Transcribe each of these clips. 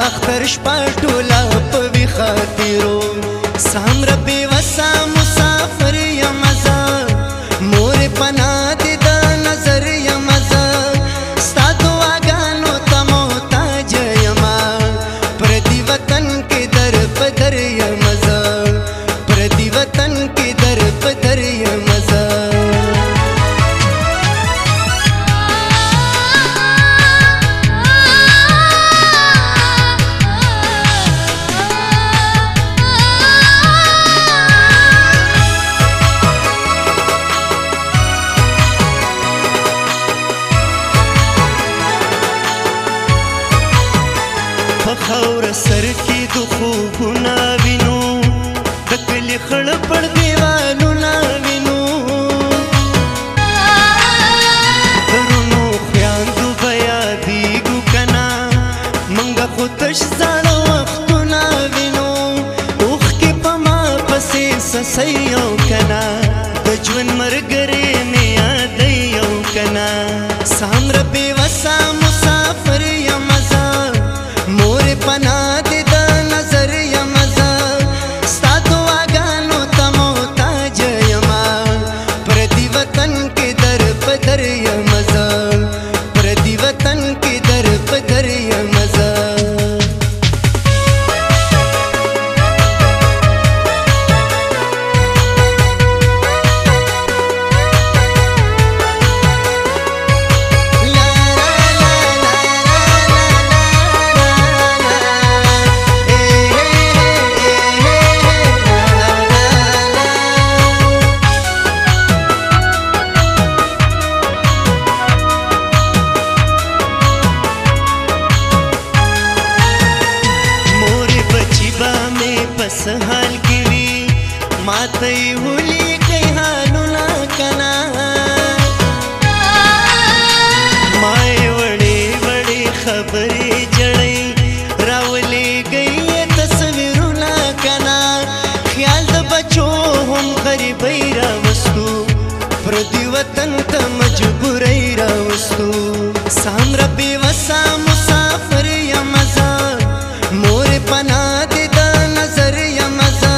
اختر شپه ټوله په وي خاطرو سامره بې وسه مسافر یم زه مور پناه دې د نظر یم زه ستا دعاګانو ته محتاج یمه پردي وطن کې در په در یم زه پردي وطن کې در په در یم زه خور سر کی دو خوبونه وینو د کلی خړ پړ دیوالونه وینو درونو خویاندو بیا دیګو کنا منګه خو تش زاړه وختونه وینو اوښ کې په ما پسې سسیو کنا د ژوند مرګرې مې یادیو کنا سامره بې وسه مسافر یم زه مور پناه دې د نظر یم زه ستا دعاګانو ته محتاج یمه پردي وطن کې در په در یم زه پردي وطن کې در په در یم زه پس حال کی وی ماته ولی کای حالونه کنا مای وړي وړي خبرې جړې راولې گئی تصویرونه کنا خیال د بچو هم غریبۍ راوستو پردي وطن ته مجبورۍ راوستو سامره بې وسه مسافر یم زه مور پناه دې د نظر یم زه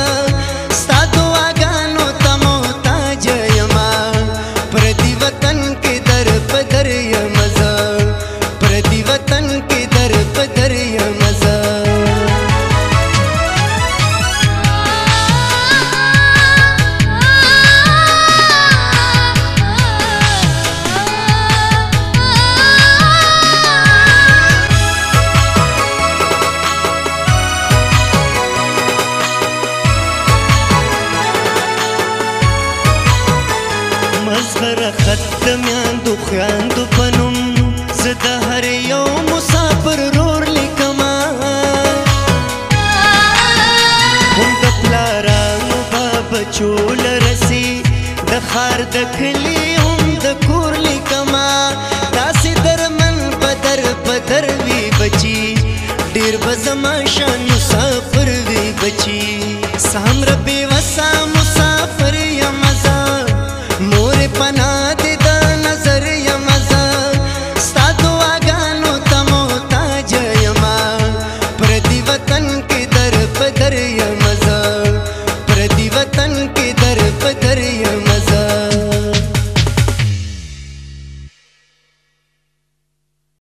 ستا دعاګانو ته محتاج یمه پردي وطن کې در په در یم زه پردي وطن کې در په در یم زه مزغره خط د میاندو خویاندو په نوم زه د هر یو مسافر رور لیکمه هم د پلارانو به بچو له رسي د ښار د